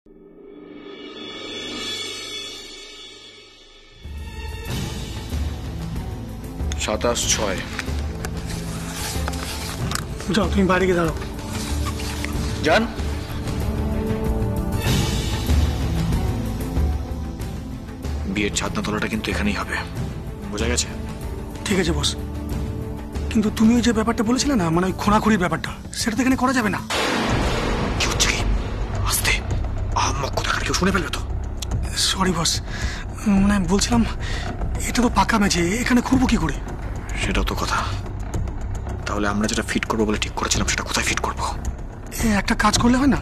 27-6 যাও, তুমি বাইরে গিয়ে দাঁড়াও। যান। বিয়ের ছাদনা তলাটা কিন্তু এখানেই হবে, বোঝা গেছে? ঠিক আছে বস, কিন্তু তুমি ওই যে ব্যাপারটা বলেছিলে না, মানে ওই খোঁড়াখুড়ির ব্যাপারটা, সেটা তো এখানে করা যাবে না। কি হচ্ছে কি? আস্তে, আহম্মক কোথাকার, কেউ শুনে ফেলবে তো। সরি বস, মানে বলছিলাম এটা তো পাকা মেঝে, এখানে খুঁড়বো কি করে? সেটাও তো কথা। তাহলে আমরা যেটা ফিট করবো বলে ঠিক করেছিলাম সেটা কোথায় ফিট করবো? একটা কাজ করলে হয় না,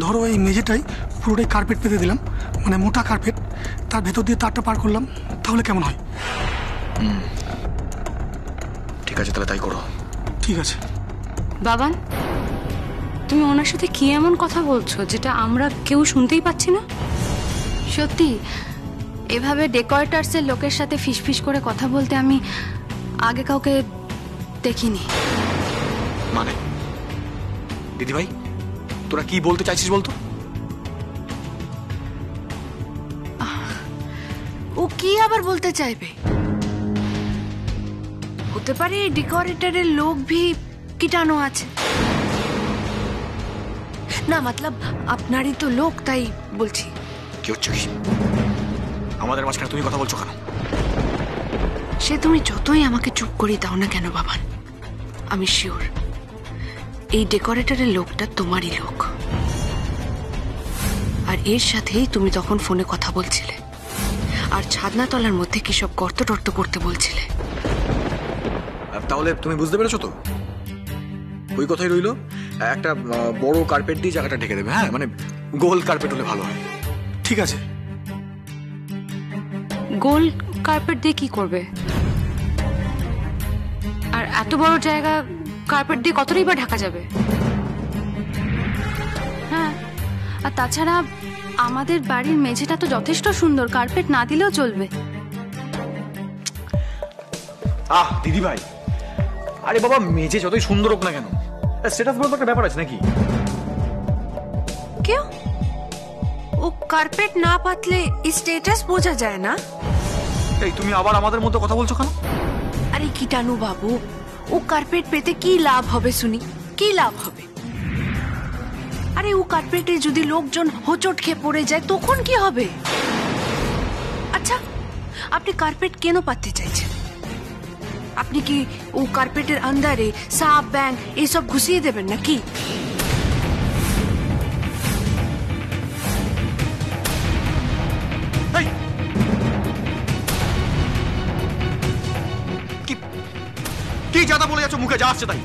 ধরো এই মেঝেটাই পুরোটাই কার্পেট পেতে দিলাম, মানে মোটা কার্পেট, তার ভেতর দিয়ে তারটা পার করলাম, তাহলে কেমন হয়? ঠিক আছে, তাহলে তাই করো। ঠিক আছে। বাবান, তুমি ওনার সাথে কি এমন কথা বলছো যেটা আমরা কেউ শুনতেই পাচ্ছি না? সত্যি এভাবে ডেকোরেটার্সের লোকের সাথে ফিসফিস করে কথা বলতে আমি আগে কাউকে দেখিনি। মানে দিদি ভাই, তোরা কি বলতে চাইছিস বলতো? ও কি আবার বলতে চাইবে? হতে পারে ডেকোরেটরের লোক ভি कीटाणु আছে না, मतलब আপনারই তো লোক, তাই বলছি। কি হচ্ছে কি? আমাদের মাঝখানে তুমি কথা বলছো কেন? সে তুমি যতই আমাকে চুপ করিয়ে দাও না কেন বাবান, আমি শিওর এই ডেকোরেটরের লোকটা তোমারই লোক। আর এর সাথেই তুমি তখন ফোনে কথা বলছিলে, আর ছাদনাতলার মধ্যে কি সব গর্ত টর্ত করতে বলছিলে। তাহলে তুমি বুঝতে পেরেছো তো? ওই কথাই রইলো, একটা বড় কার্পেট দিয়ে জায়গাটা ঢেকে দেবে। হ্যাঁ, মানে গোল কার্পেট হলে ভালো হয়। ঠিক আছে। গোল কার্পেট দিয়ে কি করবে? আর এত বড় জায়গা কার্পেট দিয়ে কতটাই বা ঢাকা যাবে? হ্যাঁ, আর তাছাড়া আমাদের বাড়ির মেঝেটা তো যথেষ্ট সুন্দর, কার্পেট না দিলেও চলবে। দিদি ভাই, আরে বাবা, মেঝে যতই সুন্দর হোক না কেন, স্ট্যাটাস বলতে একটা ব্যাপার আছে নাকি? কেউ ও কার্পেট না পাতলে স্ট্যাটাস বোঝা যায় না? এই তুমি আবার আমাদের মধ্যে কথা বলছো কেন? আরে कीटाणु বাবু, ও কার্পেট পেতে কি লাভ হবে শুনি? কি লাভ হবে? আরে ও কার্পেটে যদি লোকজন হোঁচট খেয়ে পড়ে যায় তখন কি হবে? আচ্ছা, আপনি কার্পেট কেন পাততে চাইছেন? আপনি কি ও কার্পেটের আন্দারে সাপ ব্যাং এসব ঘুষিয়ে দেবেন নাকি? কি জাদা বলে যাচ্ছ, মুখে যা আসছে তাই।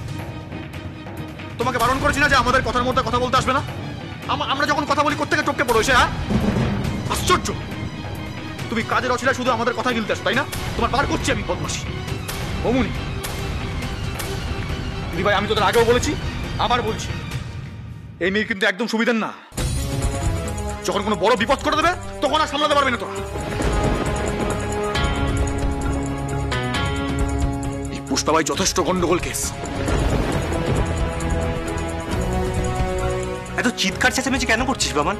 তোমাকে বারণ করেছি না যে আমাদের কথার মধ্যে কথা বলতে আসবে না? আমরা যখন কথা বলি কোত্থেকে টপকে পড়ো এসে? হ্যাঁ, আশ্চর্য। তুমি কাজের অছিলায় শুধু আমাদের কথা গিলতে আসো, তাই না? তোমার বার করছি আমি বদমাশি। অমুনি দিদি ভাই, আমি তোদের আগেও বলেছি, আবার বলছি, এই মেয়ে কিন্তু একদম সুবিধার না। যখন কোনো বড় বিপদ করে দেবে তখন আর সামলাতে পারবে না তোরা। এই পুষ্পাবাই যথেষ্ট গন্ডগোল কেস। এত চিৎকার চেঁচামেচি কেন করছিস বামান?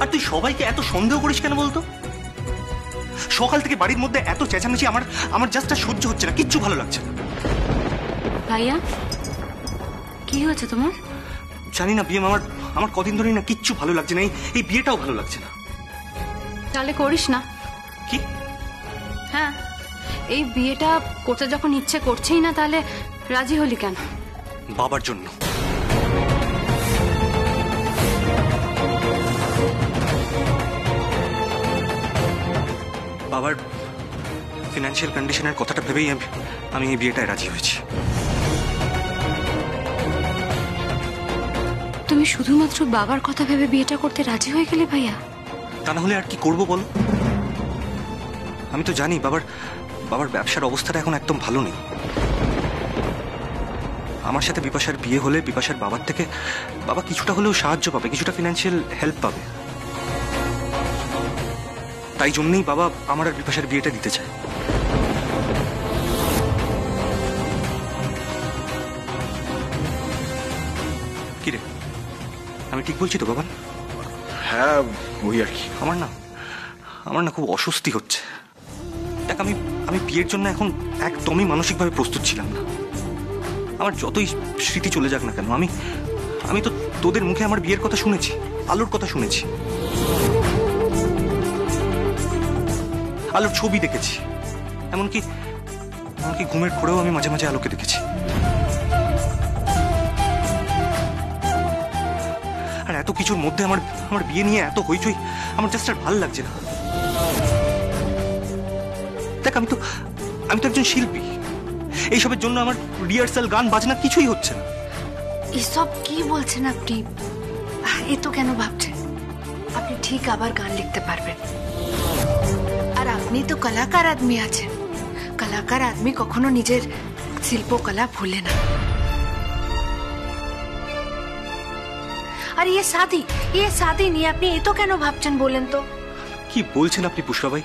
আর তুই সবাইকে এত সন্দেহ করিস কেন বলতো? সকাল থেকে বাড়ির মধ্যে এত চেঁচামেচি আমার জাস্ট সহ্য হচ্ছে না, কিচ্ছু ভালো লাগছে না। ভাইয়া, কি হয়েছে তোমার? জানি না বিয়ে, আমার কদিন ধরেই না কিচ্ছু ভালো লাগছে না, এই বিয়েটাও ভালো লাগছে না। তাহলে করিস না। কি? হ্যাঁ, এই বিয়েটা করতে যখন ইচ্ছে করছেই না, তাহলে রাজি হলি কেন? বাবার জন্য। বাবার ফিনান্সিয়াল কন্ডিশনের কথাটা ভেবেই আমি এই বিয়েটায় রাজি হয়েছি। তুমি শুধুমাত্র বাবার কথা ভেবে বিয়েটা করতে রাজি হয়ে গেলে ভাইয়া? তা না হলে আর কি করবো বলো? আমি তো জানি বাবার ব্যবসার অবস্থাটা এখন একদম ভালো নেই। আমার সাথে বিপাশার বিয়ে হলে বিপাশার বাবার থেকে বাবা কিছুটা হলেও সাহায্য পাবে, কিছুটা ফিনান্সিয়াল হেল্প পাবে। তাই জন্যই বাবা আমার আর বিপাশার বিয়েটা দিতে চায়। আমি ঠিক বলছি তো বাবান? হ্যাঁ ওই আর কি। আমার না খুব অস্বস্তি হচ্ছে। দেখ, আমি বিয়ের জন্য এখন একদমই মানসিকভাবে প্রস্তুত ছিলাম না। আমার যতই স্মৃতি চলে যাক না কেন, আমি তো তোদের মুখে আমার বিয়ের কথা শুনেছি, আলোর কথা শুনেছি, আলোর ছবি দেখেছি, এমনকি ঘুমের ঘোরেও আমি মাঝে মাঝে আলোকে দেখেছি। আর এত কিছুর মধ্যে আমার বিয়ে নিয়ে এত হইচই আমার জাস্ট আর ভালো লাগছে না। দেখ, আমি তো একজন শিল্পী। এইসবের জন্য আমার রিহার্সাল, গান বাজনা কিছুই হচ্ছে না। এসব কি বলছেন আপনি? এ তো কেন ভাবছেন? আপনি ঠিক আবার গান লিখতে পারবেন। আর আপনি তো কলাকার আদমি আছেন। কলাকার আদমি কখনো নিজের শিল্পকলা ভুলে না। আর ये शादी নিয়ে আপনি এ তো কেন ভাবছেন বলেন তো? কি বলছেন আপনি পুষ্পা ভাই?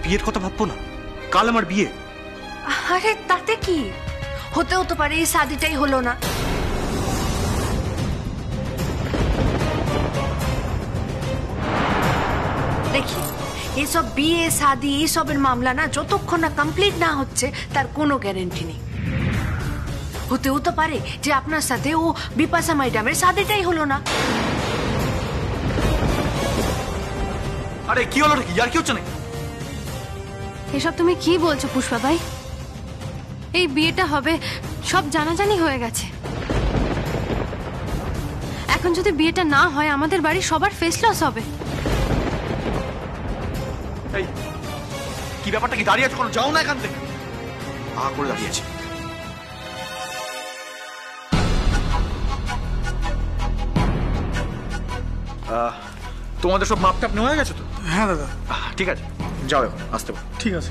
বিয়ের কথা ভাববো না? কাল আমার বিয়ে। আরে তাতে কি? হতেও তো পারে এই শাদিটাই হলো না। দেখি, এসব বিয়ে শাদি এইসবের মামলা না যতক্ষণ না কমপ্লিট না হচ্ছে তার কোনো গ্যারেন্টি নেই। হতেও তো পারে যে আপনার সাথে ও বিপাশা ম্যাডামের শাদিটাই হলো না। আরে কি হলো নাকি? আর কি হচ্ছে নাকি? এসব তুমি কি বলছো পুষ্পা ভাই? এই বিয়েটা হবে সব জানাজানি হয়ে গেছে। এখন যদি বিয়েটা না হয় আমাদের বাড়ির সবার ফেস লস হবে। এই কি ব্যাপারটা? কি দাঁড়িয়ে আছো? কোনো যাও না এখান থেকে। করে দাঁড়িয়ে আছে। তোমাদের সব মাপটাপ নেওয়া হয়ে গেছে তো? হ্যাঁ দাদা। ঠিক আছে, যাও এখন, আসতে পারো। ঠিক আছে।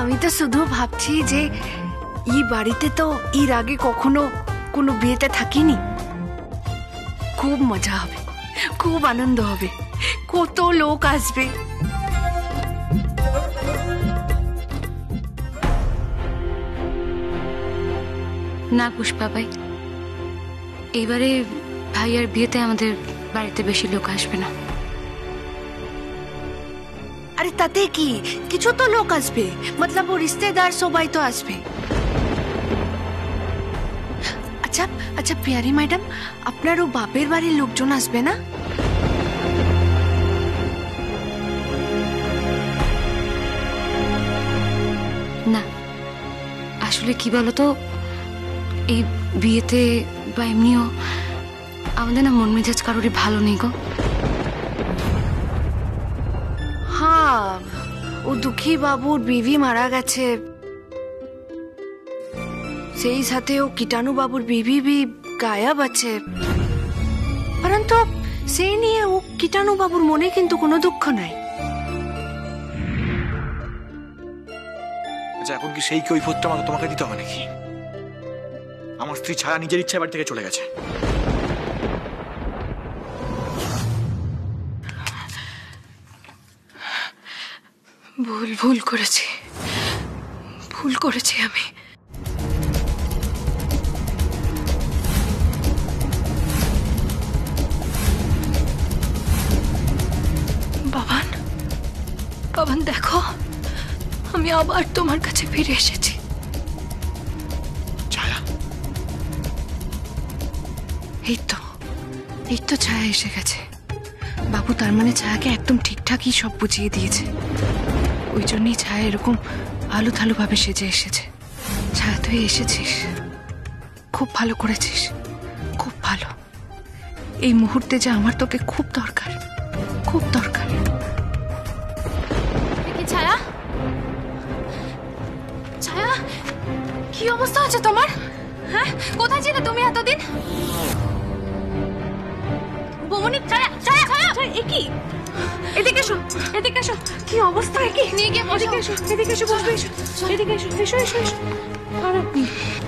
আমি তো শুধু ভাবছি যে এই বাড়িতে তো এর আগে কখনো কোনো বিয়েতে থাকিনি। খুব মজা হবে, খুব আনন্দ হবে, কত লোক আসবে। না পুষ্পা ভাই, এবারে ভাইয়ার বিয়েতে আমাদের বাড়িতে বেশি লোক আসবে না। আরে তাতে কি? কিছু তো লোক আসবে, মতলব ও রিশতেদার সবাই তো আসবে। আচ্ছা আচ্ছা পিয়ারি ম্যাডাম, আপনার ও বাপের বাড়ির লোকজন আসবে না? না, আসলে কি বলতো, এই বিয়েতে বা এমনিও আমাদের না মন মেজাজ কারোরই ভালো নেই গো। হ্যাঁ, ও দুঃখী বাবুর বিবি মারা গেছে, সেই সাথে ও কীটাণু বাবুর বিবি भी গায়েব আছে। পরন্তু সেই নিয়ে ও কীটাণু বাবুর মনে কিন্তু কোনো দুঃখ নাই। আচ্ছা, এখন কি সেই কৈফিয়তটা আমাকে তোমাকে দিতে হবে নাকি? আমার স্ত্রী ছায়া নিজের ইচ্ছায় বাড়ি থেকে চলে গেছে। ভুল করেছি আমি। বাবান দেখো, আমি আবার তোমার কাছে ফিরে এসেছি। ছায়া, এই তো ছায়া এসে গেছে। বাবু তার মানে ছায়াকে একদম ঠিকঠাকই সব বুঝিয়ে দিয়েছে। ওই জন্যই ছায়া এরকম আলু থালু ভাবে সেজে এসেছে। ছায়া তুই এসেছিস, খুব ভালো করেছিস, খুব ভালো। এই মুহূর্তে যে আমার তোকে খুব দরকার, খুব দরকার। ছায়া, ছায়া, কি অবস্থা আছে তোমার? হ্যাঁ, কোথায় ছিলে তুমি এতদিন? বমনি, ছায়া, ছায়া, ছায়া, কি? এদিকে এসো, এদিকে এসো। কি অবস্থা? কি নিয়ে গিয়ে বসো। এদিকে এসো, বসবে, এসো, এদিকে এসো, এসো, এসো, এসো।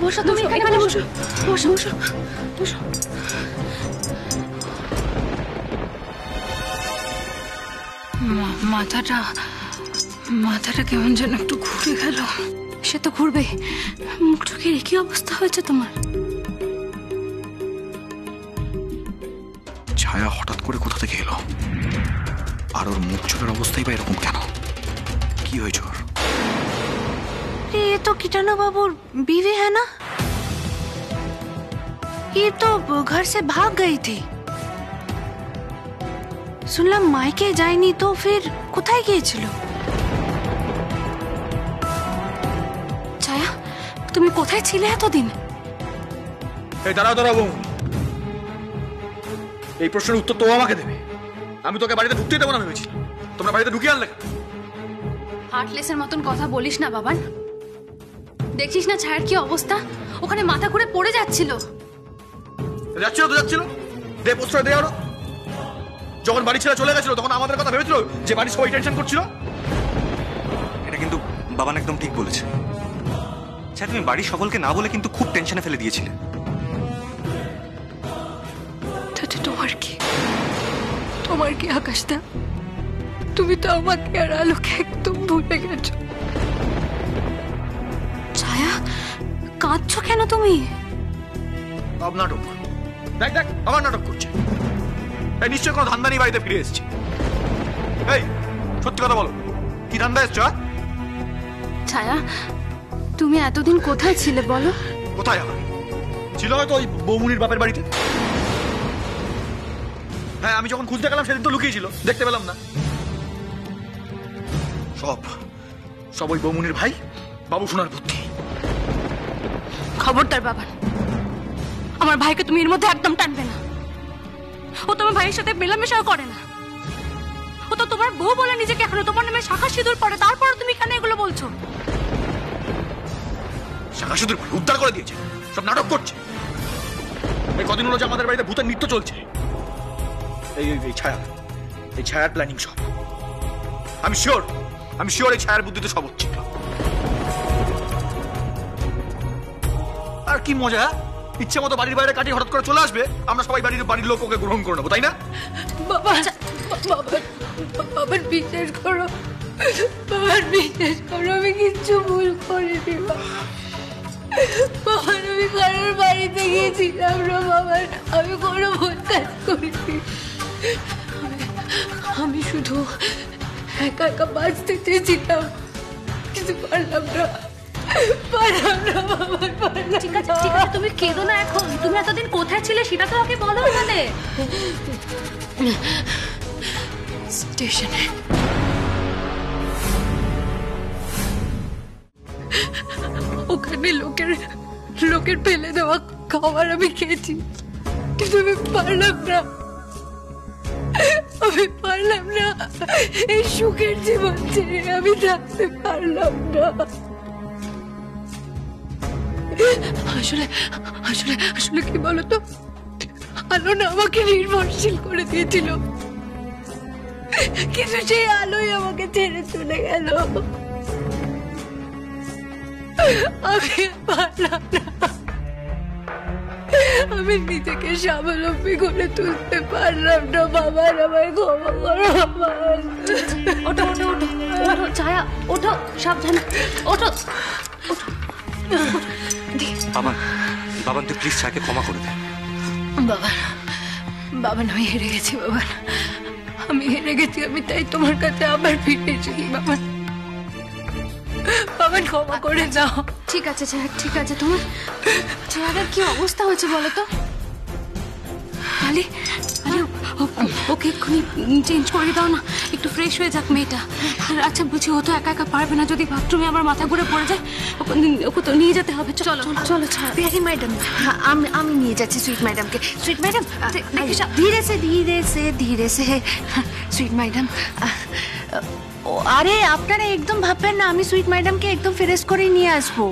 বসো তুমি, এখানে বসো, বসো, বসো, বসো। মাথাটা কেমন যেন একটু ঘুরে গেল। সে তো ঘুরবে, মুখ চোখের কি অবস্থা হয়েছে তোমার? ছায়া হঠাৎ করে কোথা থেকে এলো? আর ওর মুখ চোখের অবস্থাই বা এরকম কেন? কি হয়েছে ওর? ये तो कीटाणु बाबू बीवी है ना? ये तो घर से भाग गई थी। শুনলাম মাইকে যায়নি, তো ফির কোথায় গিয়েছিল? ছায়া, তুমি কোথায় ছিলে এতদিন? এই দাঁড়াও দাঁড়াও বউ, এই প্রশ্নের উত্তর তো আমাকে দেবে। আমি তোকে বাড়িতে ঢুকতেই দেবো না ভেবেছিলাম, তোমরা বাড়িতে ঢুকিয়ে আনলে। হার্টলেসের মতন কথা বলিস না বাবান। দেখছিস না ছায়ার কি অবস্থা? ওখানে মাথা ঘুরে পড়ে যাচ্ছিল। যাচ্ছিল তো যাচ্ছিল, দে প্রশ্রয় দেওয়া হলো। যখন বাড়ি ছেড়ে চলে গেছিল তখন আমাদের কথা ভেবেছিল যে বাড়ির সবাই টেনশন করছিল। এটা কিন্তু বাবান একদম ঠিক বলেছে। আচ্ছা, তুমি বাড়ির সকলকে না বলে কিন্তু খুব টেনশনে ফেলে দিয়েছিলে। তাতে তোমার কি আকাশটা? তুমি তো আমাকে আর আলোকে একদম ভুলে গেছো। ছায়া, কাঁদছো কেন তুমি? সব নাটক। দেখ দেখ, আবার নাটক করছে। এই নিশ্চয় কোনো ধান্দা নিয়ে বাড়িতে ফিরে এসেছে। এই সত্যি কথা বলো, কি ধান্দা এসছো? ছায়া, তুমি এতদিন কোথায় ছিলে বলো? কোথায় আবার ছিল? হয়তো ওই বৌমুনির বাপের বাড়িতে। হ্যাঁ, আমি যখন খুঁজতে গেলাম সেদিন তো লুকিয়েছিল, দেখতে পেলাম না। সব সব ওই বৌমুনির ভাই বাবু সোনার বুদ্ধি। খবরদার বাবান, আমার ভাইকে তুমি এর মধ্যে একদম টানবে না। ও তোমার ভাইয়ের সাথে মেলামেশাও করে না। ও তো তোমার বউ বলে নিজেকে, এখনো তোমার নামে শাখা সিঁদুর পড়ে, তারপর তুমি কেন এগুলো বলছো? শাখা সিঁদুর উদ্ধার করে দিয়েছে, সব নাটক করছে। এই কদিন হলো যে আমাদের বাড়িতে ভূতের নৃত্য চলছে। এই ছায়ার প্ল্যানিং সব। আমি শিওর এই ছায়ার বুদ্ধিতে সব হচ্ছে। আর কি মজা, ইচ্ছে মতো বাড়ির বাইরে কাটিয়ে হঠাৎ করে চলে আসবে, আমরা সবাই বাড়ির লোক ওকে গ্রহণ করে নেবো, তাই না? বাবার বিশ্বাস করো, আমি কিচ্ছু ভুল করিনি। বাবার, আমি কারোর বাড়িতে গিয়েছিলাম না বাবার, আমি কোনো ভুল কাজ করিনি। আমি শুধু একা একা বাঁচতে চেয়েছিলাম, কিছু পারলাম না বাবার, পারলাম। ঠিক আছে, তুমি কেঁদো না এখন। তুমি এতদিন কোথায় ছিলে সেটা তো ওকে বলো। মানে স্টেশনে। ওখানে লোকের ফেলে দেওয়া খাবার আমি খেয়েছি, কিন্তু আমি পারলাম না। এই সুখের জীবন ছেড়ে আমি থাকতে পারলাম না। আসলে কি বলতো, আলো না আমাকে নির্ভরশীল করে দিয়েছিল, কিন্তু সেই আলোই আমাকে ছেড়ে চলে গেল। আমি পারলাম না, আমি নিজেকে স্বাবলম্বী করে তুলতে পারলাম না। বাবার, আমায় ক্ষমা করো। ওঠো ছায়া, ওঠো, সাবধানে ওঠো। বাবান তুই প্লিজ ছায়াকে ক্ষমা করে দে। বাবান, আমি হেরে গেছি বাবান, আমি তাই তোমার কাছে আবার ফিরে এসেছি বাবান, ক্ষমা করে দাও। ঠিক আছে ছায়া, ঠিক আছে। তোমার চেহারার কি অবস্থা হয়েছে বলো তো? আরে ওকে এক্ষুনি চেঞ্জ করে দাও না, একটু ফ্রেশ হয়ে যাক মেয়েটা। আর আচ্ছা বুঝি, ও তো একা একা পারবে না, যদি বাথরুমে আবার মাথা ঘুরে পড়ে যায়, ওকে তো নিয়ে যেতে হবে। চলো प्यारी मैडम, আমি নিয়ে যাচ্ছি সুইট ম্যাডামকে। সুইট ম্যাডাম, ধীরে সে সুইট ম্যাডাম। আরে আপনারা একদম ভাববেন না, আমি সুইট ম্যাডামকে একদম ফ্রেশ করে নিয়ে আসবো।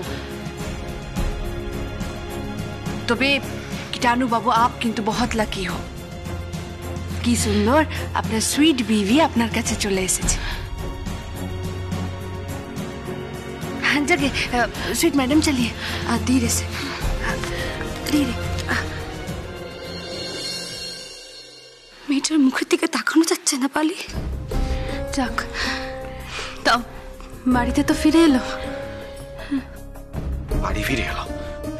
তবে कीटाणु बाबू, आप কিন্তু बहुत লাকি हो। কি সুন্দর আপনার সুইট বিবি আপনার কাছে চলে এসেছে। हाँ जगह स्वीट मैडम, चलिए धीरे से, धीरे। মেয়েটার মুখের দিকে তাকানো যাচ্ছে না পালি। যাক, তাও বাড়িতে তো ফিরে এলো। বাড়ি ফিরে এলাম,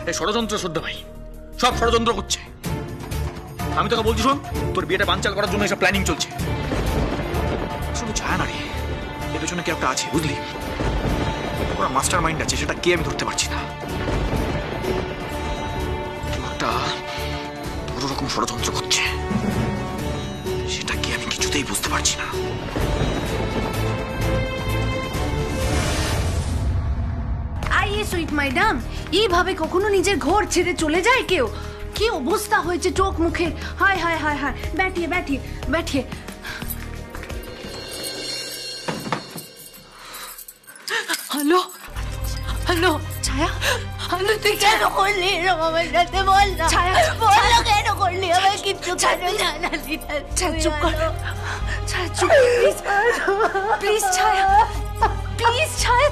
এই ষড়যন্ত্র শ্রদ্ধা ভাই, সব ষড়যন্ত্র করছে। আমি তোকে বলছি শোন, তোর বিয়েটা বানচাল করার জন্য এসব প্ল্যানিং চলছে। শুধু ছায়া না রে, এর পেছনে কেউ একটা আছে, বুঝলি? ওরা মাস্টার মাইন্ড আছে, সেটা কে আমি ধরতে পারছি না। কেউ একটা বড় রকম ষড়যন্ত্র করছে, সেটা কি আমি কিছুতেই বুঝতে পারছি না। আইয়ে সুইট ম্যাডাম, এইভাবে কখনো নিজের ঘর ছেড়ে চলে যায় কেউ? কি অবস্থা হয়েছে চোখ মুখে! হায় হায় হায় হায়, बैठिए बैठिए बैठिए। হ্যালো হ্যালো ছায়া, হ্যালো তুই কেন করলি এরকম আমার সাথে? বল না ছায়া, বল না কেন করলি? আমার কিচ্ছু কেন জানালি না? ছায়া চুপ কর, ছায়া চুপ, প্লিজ প্লিজ ছায়া, প্লিজ ছায়া,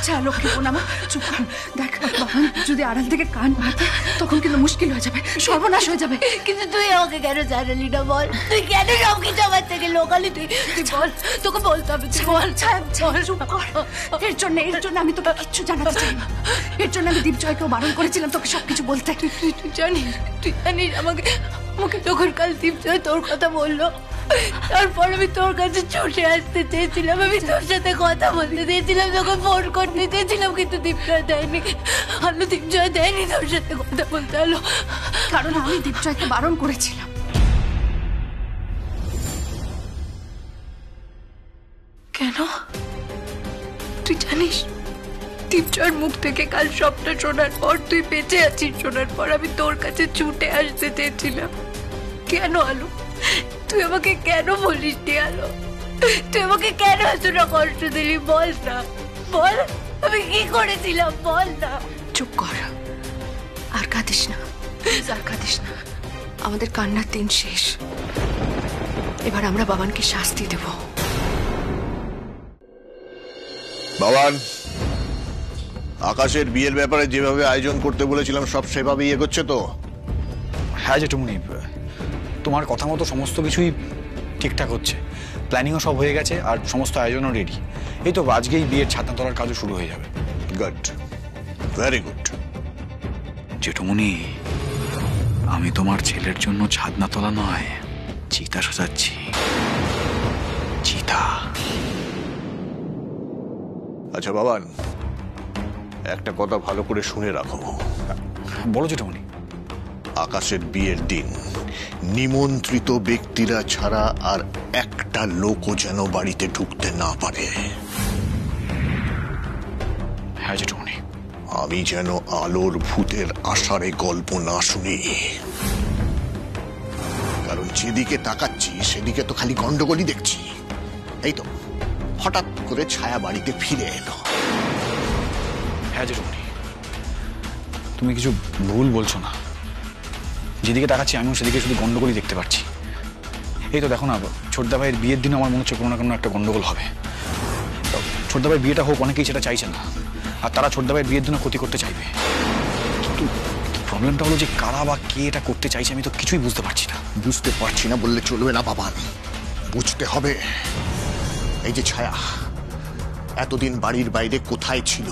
ছায়া লক্ষ্মী বোন আমার, চুপ কর। দেখ বাবা, যদি আড়াল থেকে কান মারতে তখন কিন্তু মুশকিল হয়ে যাবে, সর্বনাশ হয়ে যাবে। কিন্তু তুই আমাকে কেন জানালি না? বল, তুই কেন সব কিছু আমার থেকে লোকালি? তুই বল, তোকে বলতে হবে। বল ছায়া, চুপ কর। এর জন্য আমি তোকে কিচ্ছু জানাতে চাই না। এর জন্য আমি দীপজয়কেও বারণ করেছিলাম তোকে সবকিছু বলতে। তুই জানিস আমাকে যখন কাল দীপজয় তোর কথা বললো, তারপর আমি তোর কাছে ছুটে আসতে চেয়েছিলাম, আমি তোর সাথে কথা বলতে চেয়েছিলাম, তোকে ফোন করতে চেয়েছিলাম, কিন্তু দীপজয় দেয়নি। দীপজয় দেয়নি তোর সাথে কথা বলতে। কারণ আমি দীপজয়কে বারণ করেছিলাম। কেন? তুই জানিস দীপজয়ের মুখ থেকে কাল সবটা শোনার পর, তুই বেঁচে আছিস শোনার পর, আমি তোর কাছে ছুটে আসতে চেয়েছিলাম। কেন আলু? তুই আমাকে কেন বলিস নি আলো? তুই আমাকে কেন এতটা কষ্ট দিলি? বল না, বল আমি কি করেছিলাম? বল না। চুপ কর, আর কাঁদিস না, আর কাঁদিস না। আমাদের কান্নার দিন শেষ, এবার আমরা বাবানকে শাস্তি দেব। বাবান, আকাশের বিয়ের ব্যাপারে যেভাবে আয়োজন করতে বলেছিলাম সব সেভাবেই এগোচ্ছে তো? হ্যাঁ জেঠুমনি, তোমার কথা মতো সমস্ত কিছুই ঠিকঠাক হচ্ছে। প্ল্যানিংও সব হয়ে গেছে আর সমস্ত আয়োজনও রেডি। এই তো আজকেই বিয়ের ছাদনা তোলার কাজও শুরু হয়ে যাবে। Good, very good. জেঠুমনি, আমি তোমার ছেলের জন্য ছাদনা তোলা নয়, চিতা সাজাচ্ছি। চিতা। আচ্ছা বাবান, একটা কথা ভালো করে শুনে রাখো। বলো জেঠুমনি। আকাশের বিয়ের দিন নিমন্ত্রিত ব্যক্তিরা ছাড়া আর একটা লোকও যেন বাড়িতে ঢুকতে না পারে। হ্যাঁ জেঠুমনি। আমি যেন আলোর ভূতের আষাঢ়ে গল্প না শুনি, কারণ যেদিকে তাকাচ্ছি সেদিকে তো খালি গন্ডগোলই দেখছি। এই তো হঠাৎ করে ছায়া বাড়িতে ফিরে এলো। হ্যাঁ জেঠুমনি, তুমি কিছু ভুল বলছো না। যেদিকে তাকাচ্ছি আমিও সেদিকে শুধু গন্ডগোলই দেখতে পাচ্ছি। এই তো দেখো না, ছোটদা ভাইয়ের বিয়ের দিন আমার মনে হচ্ছে কোনো না কোনো একটা গন্ডগোল হবে। ছোটদা ভাইয়ের বিয়েটা হোক, অনেকেই সেটা চাইছে না, আর তারা ছোটদা ভাইয়ের বিয়ের দিনও ক্ষতি করতে চাইবে। কিন্তু প্রবলেমটা হলো যে কারা বা কে এটা করতে চাইছে আমি তো কিছুই বুঝতে পারছি না। বুঝতে পারছি না বললে চলবে না বাবান, বুঝতে হবে। এই যে ছায়া এতদিন বাড়ির বাইরে কোথায় ছিল,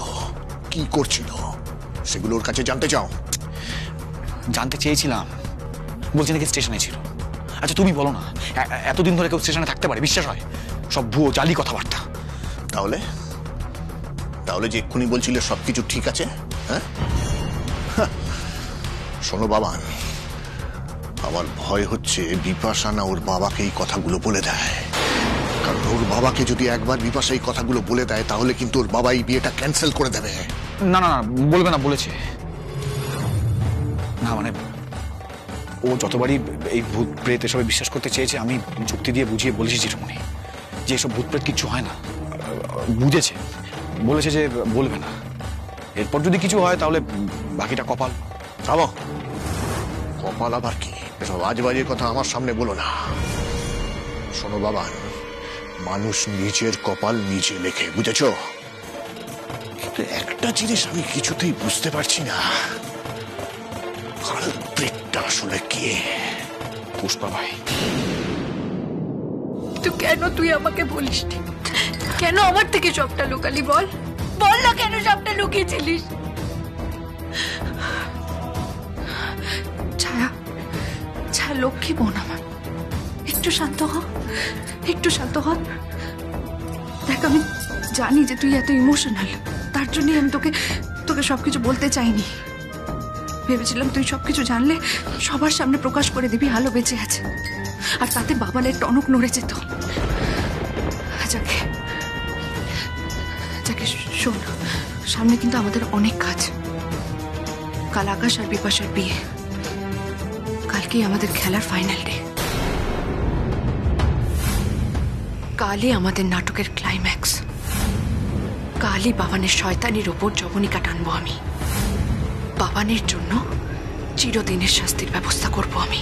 কি করছিল, সেগুলো ওর কাছে জানতে চাও? জানতে চেয়েছিলাম, বলছে নাকি স্টেশনে ছিল। আচ্ছা তুমি বলো না, এতদিন ধরে কেউ স্টেশনে থাকতে পারে? বিশ্বাস হয়? সব ভুয়ো জালি কথাবার্তা। তাহলে তাহলে যে এক্ষুনি বলছিলে সবকিছু ঠিক আছে, হ্যাঁ? শোনো বাবান, আমার ভয় হচ্ছে বিপাশা না ওর বাবাকে এই কথাগুলো বলে দেয়। কারণ ওর বাবাকে যদি একবার বিপাশা এই কথাগুলো বলে দেয়, তাহলে কিন্তু ওর বাবা এই বিয়েটা ক্যান্সেল করে দেবে। না না না, বলবে না বলেছে না। মানে ও যতবারই এই ভূত প্রেত এসবে বিশ্বাস করতে চেয়েছে, আমি যুক্তি দিয়ে বুঝিয়ে বলেছি জেঠুমনি যে এসব ভূত প্রেত কিচ্ছু হয় না। বুঝেছে, বলেছে যে বলবে না। এরপর যদি কিছু হয় তাহলে বাকিটা কপাল। থামো, কপাল আবার কি? এসব আজবাজে কথা আমার সামনে বলো না। শোনো বাবা, মানুষ নিজের কপাল নিজে লেখে, বুঝেছো? কিন্তু একটা জিনিস আমি কিছুতেই বুঝতে পারছি না, কালপ্রিটটা আসলে কে? পুষ্পা ভাই। কিন্তু কেন তুই আমাকে বলিসনি? কেন আমার থেকে সবটা লুকালি? বল বল না, কেন সবটা লুকিয়েছিলিস? ছায়া, ছায়া লক্ষ্মী বোন আমার, একটু শান্ত হ, একটু শান্ত হ। দেখ, আমি জানি যে তুই এত ইমোশনাল, তার জন্যই আমি তোকে তোকে সবকিছু বলতে চাইনি। ভেবেছিলাম তুই সবকিছু জানলে সবার সামনে প্রকাশ করে দিবি আলো বেঁচে আছে, আর তাতে বাবালের টনক নড়ে যেত। যাকে যাকে শোন, সামনে কিন্তু আমাদের অনেক কাজ। কাল আকাশ আর বিপাশার বিয়ে, কালকেই আমাদের খেলার ফাইনাল ডে, কালই আমাদের নাটকের ক্লাইম্যাক্স, কালই বাবানের শয়তানির ওপর জবনিকা টানবো আমি। বাবানের জন্য চিরদিনের শাস্তির ব্যবস্থা করব আমি।